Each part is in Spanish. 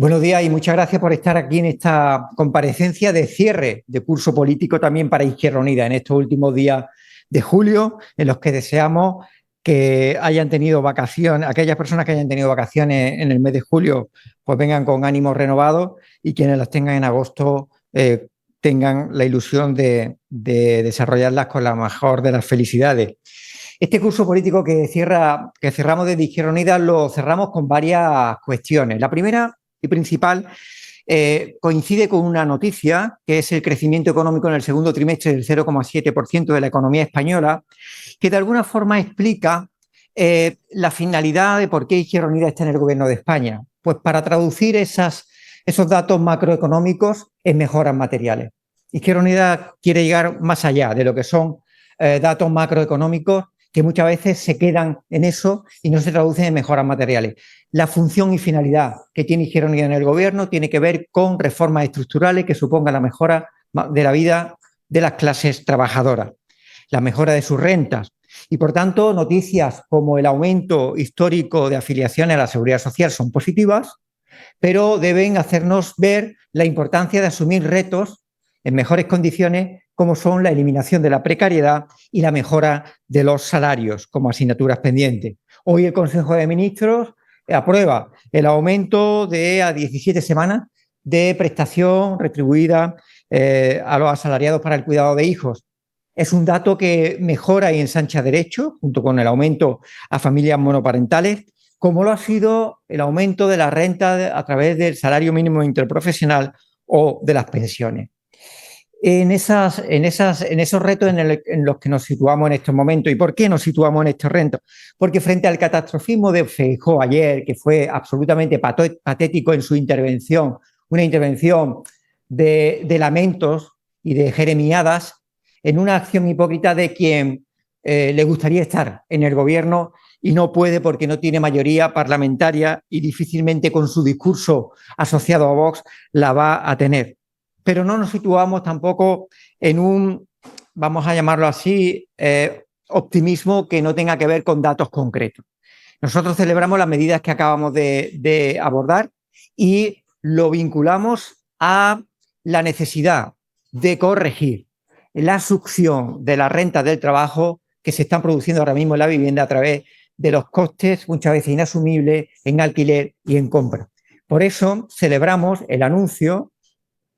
Buenos días y muchas gracias por estar aquí en esta comparecencia de cierre de curso político también para Izquierda Unida en estos últimos días de julio, en los que deseamos que hayan tenido vacaciones, aquellas personas que hayan tenido vacaciones en el mes de julio, pues vengan con ánimos renovados y quienes las tengan en agosto tengan la ilusión de desarrollarlas con la mejor de las felicidades. Este curso político que cerramos desde Izquierda Unida lo cerramos con varias cuestiones. La primera y principal coincide con una noticia, que es el crecimiento económico en el segundo trimestre del 0,7% de la economía española, que de alguna forma explica la finalidad de por qué Izquierda Unida está en el gobierno de España. Pues para traducir esos datos macroeconómicos en mejoras materiales. Izquierda Unida quiere llegar más allá de lo que son datos macroeconómicos que muchas veces se quedan en eso y no se traducen en mejoras materiales. La función y finalidad que tiene Izquierda Unida en el gobierno tiene que ver con reformas estructurales que supongan la mejora de la vida de las clases trabajadoras, la mejora de sus rentas. Y por tanto, noticias como el aumento histórico de afiliaciones a la Seguridad Social son positivas, pero deben hacernos ver la importancia de asumir retos en mejores condiciones, como son la eliminación de la precariedad y la mejora de los salarios como asignaturas pendientes. Hoy el Consejo de Ministros aprueba el aumento de a 17 semanas de prestación retribuida a los asalariados para el cuidado de hijos. Es un dato que mejora y ensancha derechos, junto con el aumento a familias monoparentales, como lo ha sido el aumento de la renta a través del salario mínimo interprofesional o de las pensiones. En esos retos en los que nos situamos en estos momentos. ¿Y por qué nos situamos en estos retos? Porque frente al catastrofismo de Feijóo ayer, que fue absolutamente patético en su intervención, una intervención de lamentos y de jeremiadas, en una acción hipócrita de quien le gustaría estar en el gobierno y no puede porque no tiene mayoría parlamentaria y difícilmente con su discurso asociado a Vox la va a tener. Pero no nos situamos tampoco en un, vamos a llamarlo así, optimismo que no tenga que ver con datos concretos. Nosotros celebramos las medidas que acabamos de abordar y lo vinculamos a la necesidad de corregir la succión de las rentas del trabajo que se están produciendo ahora mismo en la vivienda a través de los costes muchas veces inasumibles en alquiler y en compra. Por eso celebramos el anuncio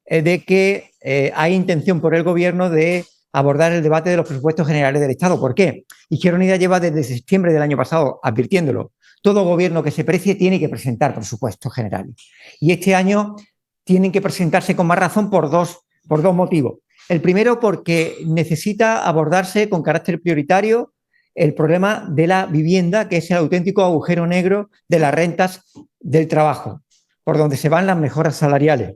de que hay intención por el gobierno de abordar el debate de los presupuestos generales del Estado. ¿Por qué? Izquierda Unida lleva desde septiembre del año pasado advirtiéndolo. Todo gobierno que se precie tiene que presentar presupuestos generales. Y este año tienen que presentarse con más razón por dos motivos. El primero, porque necesita abordarse con carácter prioritario el problema de la vivienda, que es el auténtico agujero negro de las rentas del trabajo, por donde se van las mejoras salariales.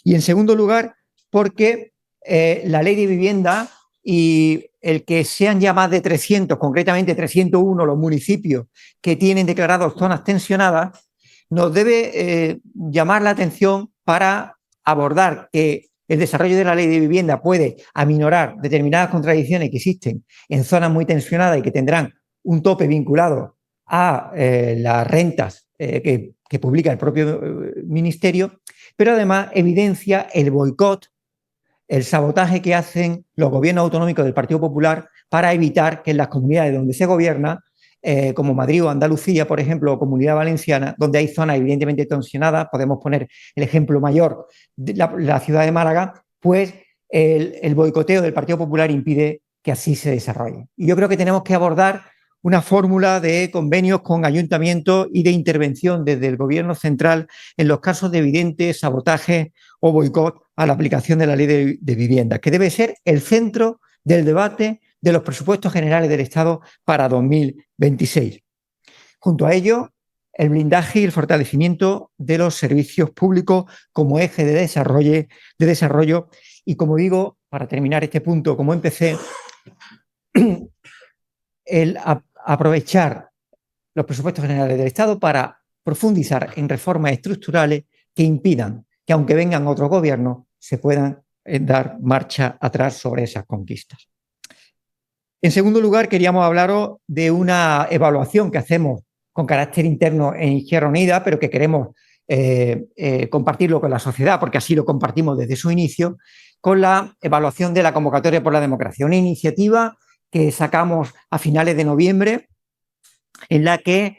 Y en segundo lugar, porque la ley de vivienda y el que sean ya más de 300, concretamente 301 los municipios que tienen declarados zonas tensionadas, nos debe llamar la atención para abordar que el desarrollo de la ley de vivienda puede aminorar determinadas contradicciones que existen en zonas muy tensionadas y que tendrán un tope vinculado a las rentas que publica el propio ministerio, pero además evidencia el boicot, el sabotaje que hacen los gobiernos autonómicos del Partido Popular para evitar que en las comunidades donde se gobierna, como Madrid o Andalucía, por ejemplo, o Comunidad Valenciana, donde hay zonas evidentemente tensionadas, podemos poner el ejemplo mayor de la ciudad de Málaga, pues el boicoteo del Partido Popular impide que así se desarrolle. Y yo creo que tenemos que abordar una fórmula de convenios con ayuntamientos y de intervención desde el gobierno central en los casos de evidente sabotaje o boicot a la aplicación de la ley de vivienda, que debe ser el centro del debate de los presupuestos generales del Estado para 2026. Junto a ello, el blindaje y el fortalecimiento de los servicios públicos como eje de desarrollo y, como digo, para terminar este punto, como empecé, el aprovechar los presupuestos generales del Estado para profundizar en reformas estructurales que impidan que, aunque vengan otros gobiernos, se puedan dar marcha atrás sobre esas conquistas. En segundo lugar, queríamos hablaros de una evaluación que hacemos con carácter interno en Izquierda Unida, pero que queremos compartirlo con la sociedad, porque así lo compartimos desde su inicio, con la evaluación de la convocatoria por la democracia, una iniciativa que sacamos a finales de noviembre, en la que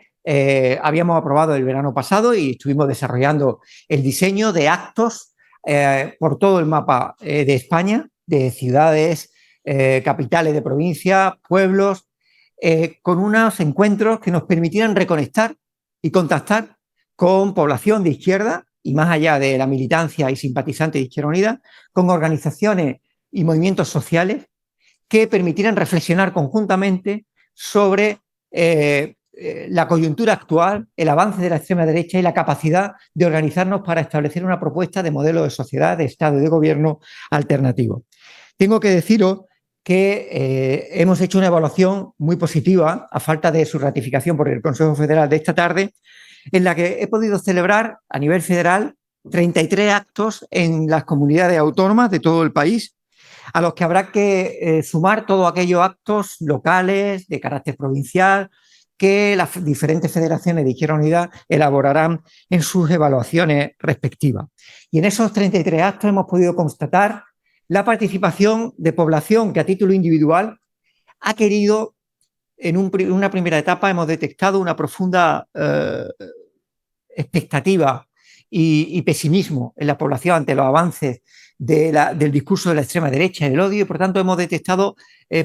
habíamos aprobado el verano pasado y estuvimos desarrollando el diseño de actos por todo el mapa de España, de ciudades, capitales de provincia, pueblos, con unos encuentros que nos permitieran reconectar y contactar con población de izquierda y más allá de la militancia y simpatizantes de Izquierda Unida, con organizaciones y movimientos sociales que permitieran reflexionar conjuntamente sobre la coyuntura actual, el avance de la extrema derecha y la capacidad de organizarnos para establecer una propuesta de modelo de sociedad, de Estado y de gobierno alternativo. Tengo que deciros que hemos hecho una evaluación muy positiva, a falta de su ratificación por el Consejo Federal de esta tarde, en la que he podido celebrar a nivel federal 33 actos en las comunidades autónomas de todo el país, a los que habrá que sumar todos aquellos actos locales de carácter provincial que las diferentes federaciones de Izquierda Unida elaborarán en sus evaluaciones respectivas. Y en esos 33 actos hemos podido constatar la participación de población que a título individual ha querido, en una primera etapa hemos detectado una profunda expectativa y pesimismo en la población ante los avances del discurso de la extrema derecha, el odio, y por tanto hemos detectado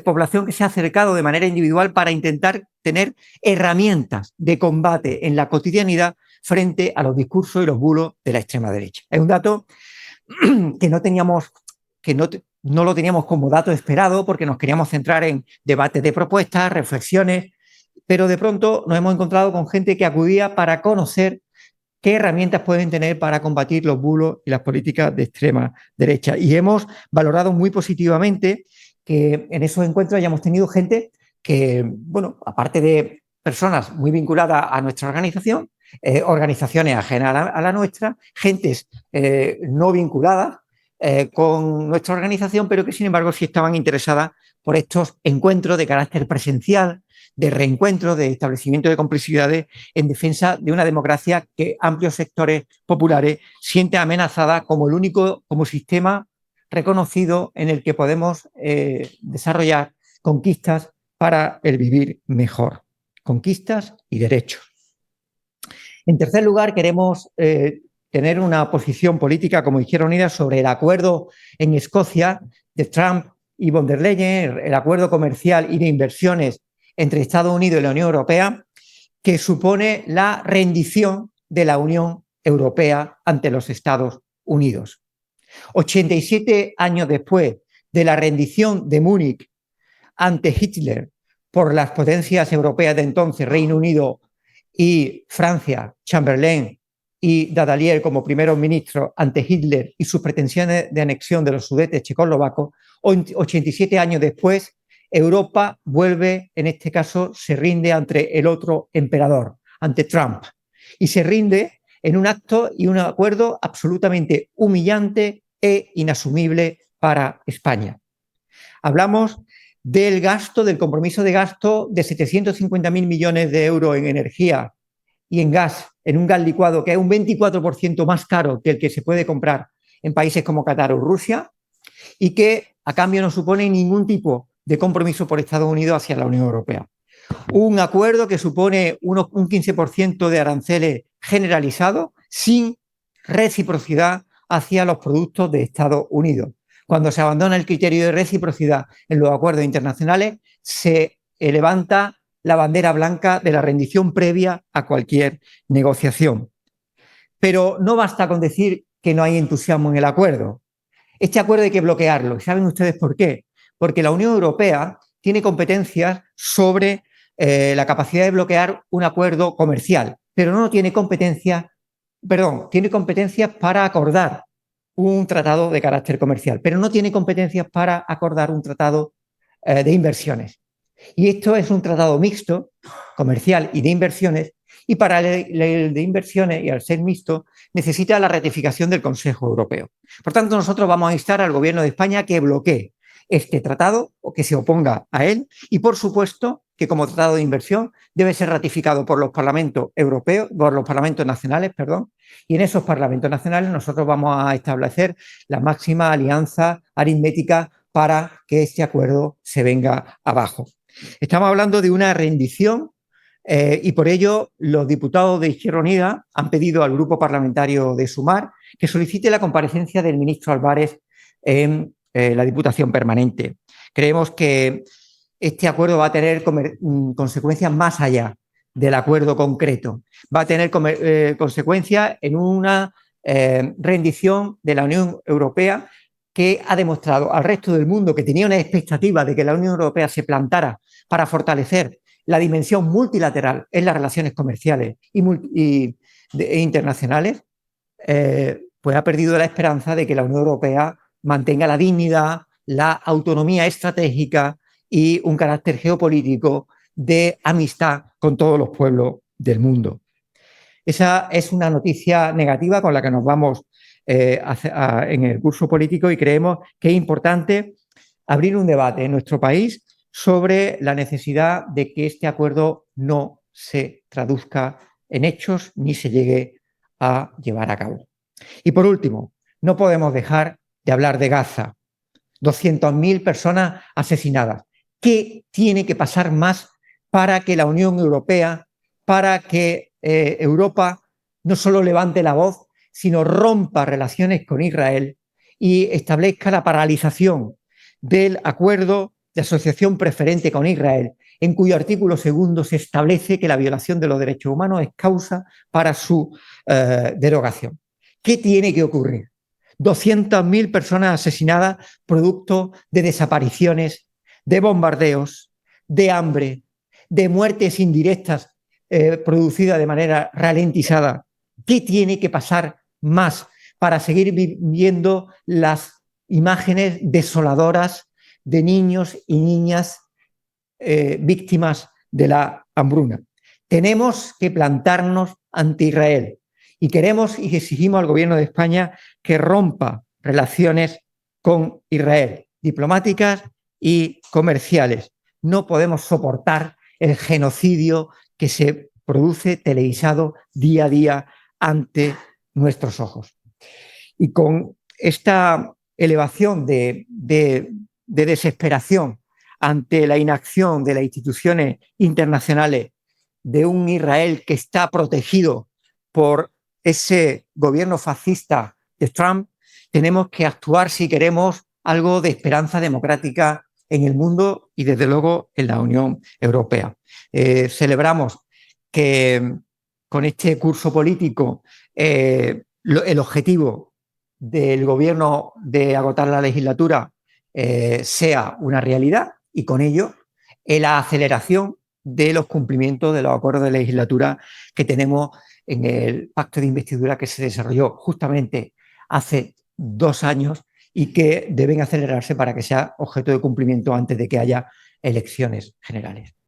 población que se ha acercado de manera individual para intentar tener herramientas de combate en la cotidianidad frente a los discursos y los bulos de la extrema derecha. Es un dato que no teníamos, que no lo teníamos como dato esperado porque nos queríamos centrar en debates de propuestas, reflexiones, pero de pronto nos hemos encontrado con gente que acudía para conocer qué herramientas pueden tener para combatir los bulos y las políticas de extrema derecha. Y hemos valorado muy positivamente que en esos encuentros hayamos tenido gente que, bueno, aparte de personas muy vinculadas a nuestra organización, organizaciones ajenas a la nuestra, gentes no vinculadas con nuestra organización, pero que sin embargo sí estaban interesadas por estos encuentros de carácter presencial, de reencuentro, de establecimiento de complicidades en defensa de una democracia que amplios sectores populares sienten amenazada como el único, como sistema reconocido en el que podemos desarrollar conquistas para el vivir mejor. Conquistas y derechos. En tercer lugar, queremos tener una posición política como Izquierda Unida sobre el acuerdo en Escocia de Trump y von der Leyen, el acuerdo comercial y de inversiones entre Estados Unidos y la Unión Europea, que supone la rendición de la Unión Europea ante los Estados Unidos. 87 años después de la rendición de Múnich ante Hitler por las potencias europeas de entonces, Reino Unido y Francia, Chamberlain y Daladier como primeros ministros ante Hitler y sus pretensiones de anexión de los sudetes checoslovacos, 87 años después, Europa vuelve, en este caso, se rinde ante el otro emperador, ante Trump, y se rinde en un acto y un acuerdo absolutamente humillante e inasumible para España. Hablamos del gasto, del compromiso de gasto de 750.000 millones de euros en energía y en gas, en un gas licuado que es un 24% más caro que el que se puede comprar en países como Qatar o Rusia y que a cambio no supone ningún tipo de compromiso por Estados Unidos hacia la Unión Europea. Un acuerdo que supone un 15% de aranceles generalizados sin reciprocidad hacia los productos de Estados Unidos. Cuando se abandona el criterio de reciprocidad en los acuerdos internacionales, se levanta la bandera blanca de la rendición previa a cualquier negociación. Pero no basta con decir que no hay entusiasmo en el acuerdo. Este acuerdo hay que bloquearlo. ¿Saben ustedes por qué? Porque la Unión Europea tiene competencias sobre la capacidad de bloquear un acuerdo comercial, pero no tiene competencias, tiene competencias para acordar un tratado de carácter comercial, pero no tiene competencias para acordar un tratado de inversiones. Y esto es un tratado mixto, comercial y de inversiones, y para el de inversiones y al ser mixto necesita la ratificación del Consejo Europeo. Por tanto, nosotros vamos a instar al Gobierno de España que bloquee este tratado o que se oponga a él y, por supuesto, que como tratado de inversión debe ser ratificado por los parlamentos europeos, por los parlamentos nacionales, perdón, y en esos parlamentos nacionales nosotros vamos a establecer la máxima alianza aritmética para que este acuerdo se venga abajo. Estamos hablando de una rendición y por ello los diputados de Izquierda Unida han pedido al grupo parlamentario de Sumar que solicite la comparecencia del ministro Álvarez en la Diputación Permanente. Creemos que este acuerdo va a tener consecuencias más allá del acuerdo concreto. Va a tener consecuencias en una rendición de la Unión Europea que ha demostrado al resto del mundo que tenía una expectativa de que la Unión Europea se plantara para fortalecer la dimensión multilateral en las relaciones comerciales e internacionales, pues ha perdido la esperanza de que la Unión Europea mantenga la dignidad, la autonomía estratégica y un carácter geopolítico de amistad con todos los pueblos del mundo. Esa es una noticia negativa con la que nos vamos en el curso político y creemos que es importante abrir un debate en nuestro país sobre la necesidad de que este acuerdo no se traduzca en hechos ni se llegue a llevar a cabo. Y por último, no podemos dejar de hablar de Gaza. 200.000 personas asesinadas. ¿Qué tiene que pasar más para que la Unión Europea, para que Europa no solo levante la voz, sino rompa relaciones con Israel y establezca la paralización del acuerdo de asociación preferente con Israel, en cuyo artículo 2 se establece que la violación de los derechos humanos es causa para su derogación? ¿Qué tiene que ocurrir? 200.000 personas asesinadas producto de desapariciones, de bombardeos, de hambre, de muertes indirectas producidas de manera ralentizada. ¿Qué tiene que pasar más para seguir viendo las imágenes desoladoras de niños y niñas víctimas de la hambruna? Tenemos que plantarnos ante Israel y queremos y exigimos al gobierno de España que rompa relaciones con Israel, diplomáticas y comerciales. No podemos soportar el genocidio que se produce televisado día a día ante nuestros ojos. Y con esta elevación de desesperación ante la inacción de las instituciones internacionales de un Israel que está protegido por ese gobierno fascista de Trump, tenemos que actuar si queremos algo de esperanza democrática en el mundo y desde luego en la Unión Europea. Celebramos que con este curso político el objetivo del gobierno de agotar la legislatura sea una realidad y con ello la aceleración de los cumplimientos de los acuerdos de legislatura que tenemos en el pacto de investidura que se desarrolló justamente hace 2 años y que deben acelerarse para que sea objeto de cumplimiento antes de que haya elecciones generales.